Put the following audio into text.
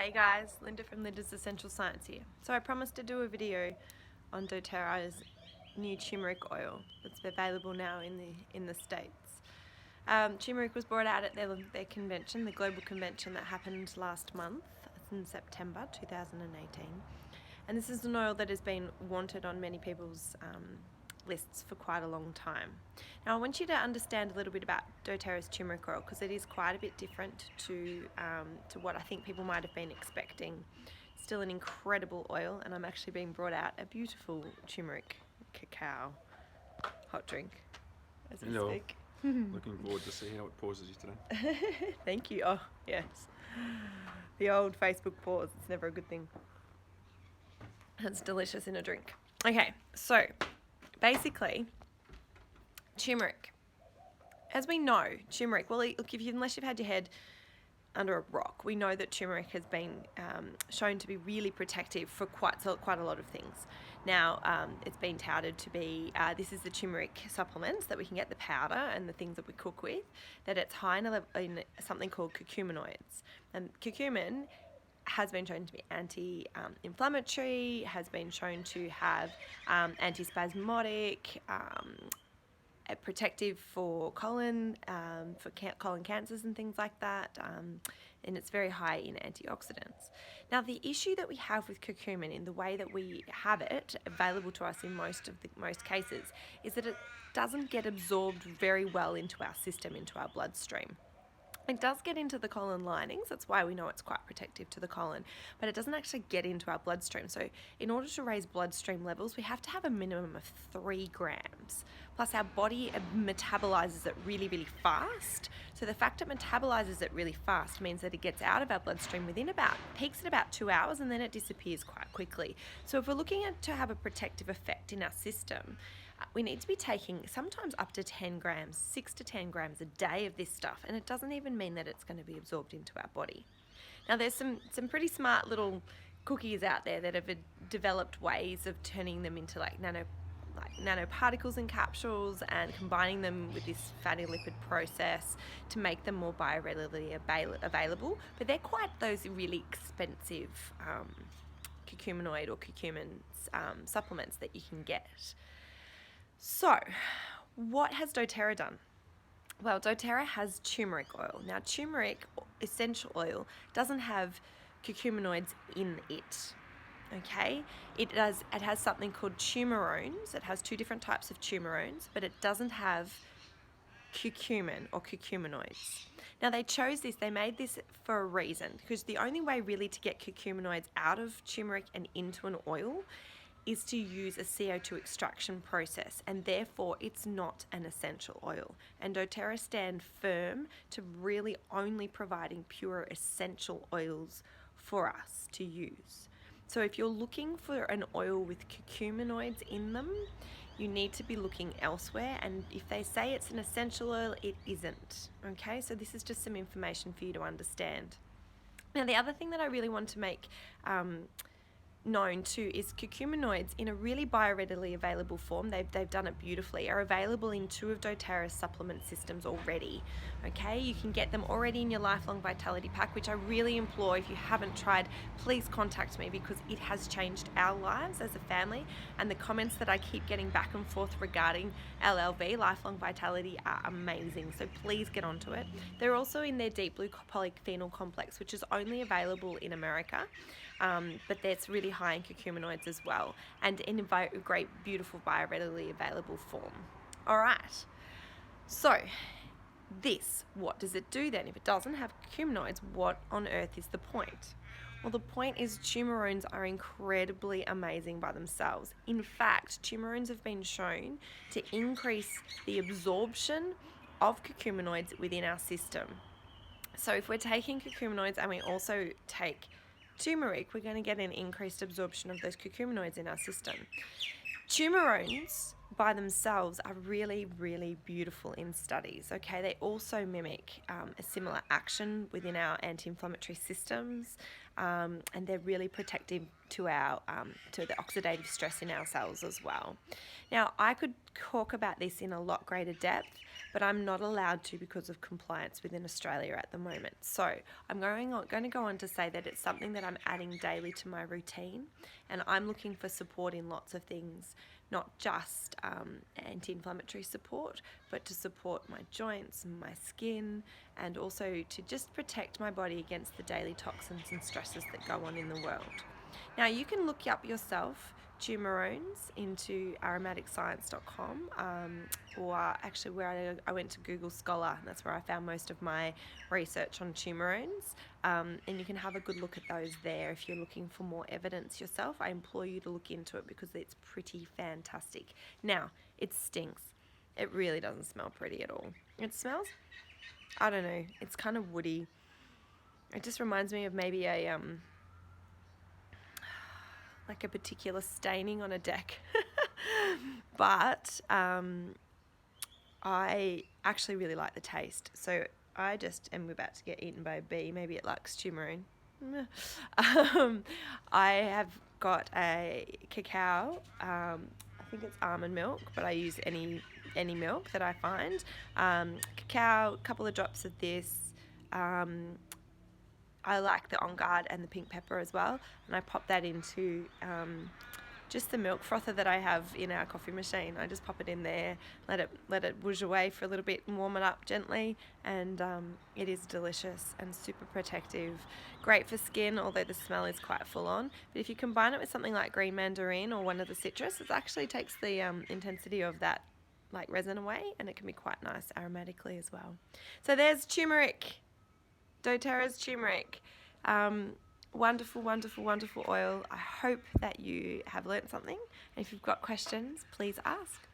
Hey guys, Linda from Linda's Essential Science here. So I promised to do a video on doTERRA's new turmeric oil that's available now in the States. Turmeric was brought out at their convention, the global convention that happened last month in September 2018. And this is an oil that has been wanted on many people's lists for quite a long time. Now I want you to understand a little bit about doTERRA's turmeric oil because it is quite a bit different to what I think people might have been expecting. Still an incredible oil, and I'm actually being brought out a beautiful turmeric cacao hot drink as we speak. Looking forward to see how it pauses you today. Thank you. Oh yes, the old Facebook pause, it's never a good thing. It's delicious in a drink. Okay, so basically, turmeric. As we know, turmeric, well, look, unless you've had your head under a rock, we know that turmeric has been shown to be really protective for quite a lot of things. Now, it's been touted to be, this is the turmeric supplements that we can get, the powder and the things that we cook with, that it's high in something called curcuminoids. And curcumin has been shown to be anti-inflammatory, has been shown to have antispasmodic, protective for colon cancers and things like that, and it's very high in antioxidants. Now, the issue that we have with curcumin in the way that we have it available to us in most cases is that it doesn't get absorbed very well into our system, into our bloodstream. It does get into the colon linings, that's why we know it's quite protective to the colon, but it doesn't actually get into our bloodstream. So in order to raise bloodstream levels, we have to have a minimum of 3 grams. Plus our body metabolizes it really, really fast. So the fact it metabolizes it really fast means that it gets out of our bloodstream peaks at about 2 hours, and then it disappears quite quickly. So if we're looking to have a protective effect in our system, we need to be taking sometimes up to 10 grams, 6 to 10 grams a day of this stuff, and it doesn't even mean that it's going to be absorbed into our body. Now, there's some pretty smart little cookies out there that have developed ways of turning them into like nanoparticles in capsules and combining them with this fatty lipid process to make them more bioreadily available, but they're quite those really expensive curcuminoid or curcumin supplements that you can get. So, what has doTERRA done? Well, doTERRA has turmeric oil. Now, turmeric essential oil doesn't have curcuminoids in it. Okay, it has something called turmerones. It has 2 different types of turmerones, but it doesn't have curcumin or curcuminoids. Now, they made this for a reason, because the only way really to get curcuminoids out of turmeric and into an oil is to use a CO2 extraction process, and therefore it's not an essential oil. And doTERRA stand firm to really only providing pure essential oils for us to use. So if you're looking for an oil with curcuminoids in them, you need to be looking elsewhere, and if they say it's an essential oil, it isn't. Okay, so this is just some information for you to understand. Now, the other thing that I really want to make known too is curcuminoids in a really bioreadily available form. They've done it beautifully, are available in 2 of doTERRA's supplement systems already. Okay, you can get them already in your Lifelong Vitality Pack, which I really implore, if you haven't tried, please contact me, because it has changed our lives as a family, and the comments that I keep getting back and forth regarding LLV, Lifelong Vitality, are amazing, so please get onto it. They're also in their Deep Blue Polyphenol Complex, which is only available in America, but that's really high in curcuminoids as well, and in a great, beautiful, bioreadily available form. All right, so what does it do then? If it doesn't have curcuminoids, what on earth is the point? Well, the point is turmerones are incredibly amazing by themselves. In fact, turmerones have been shown to increase the absorption of curcuminoids within our system. So if we're taking curcuminoids and we also take turmeric, we're going to get an increased absorption of those curcuminoids in our system. Turmerones by themselves are really, really beautiful in studies. Okay, they also mimic a similar action within our anti-inflammatory systems, and they're really protective to the oxidative stress in our cells as well. Now, I could talk about this in a lot greater depth, but I'm not allowed to because of compliance within Australia at the moment. So I'm going to go on to say that it's something that I'm adding daily to my routine, and I'm looking for support in lots of things, not just anti-inflammatory support, but to support my joints, my skin, and also to just protect my body against the daily toxins and stresses that go on in the world. Now you can look up yourself Turmerones into aromaticscience.com, or actually where I went to Google Scholar, and that's where I found most of my research on turmerones, and you can have a good look at those there if you're looking for more evidence yourself. I implore you to look into it because it's pretty fantastic. Now, it stinks. It really doesn't smell pretty at all. It smells, I don't know, it's kind of woody. It just reminds me of maybe a like a particular staining on a deck. But I actually really like the taste. So I just am about to get eaten by a bee. Maybe it likes turmeric. I have got a cacao. I think it's almond milk, but I use any milk that I find. Cacao, a couple of drops of this. I like the On Guard and the pink pepper as well, and I pop that into just the milk frother that I have in our coffee machine. I just pop it in there, let it whoosh away for a little bit and warm it up gently, and it is delicious and super protective. Great for skin, although the smell is quite full on. But if you combine it with something like green mandarin or one of the citrus, it actually takes the intensity of that like resin away, and it can be quite nice aromatically as well. So there's turmeric. doTERRA's turmeric. Wonderful, wonderful, wonderful oil. I hope that you have learnt something. And if you've got questions, please ask.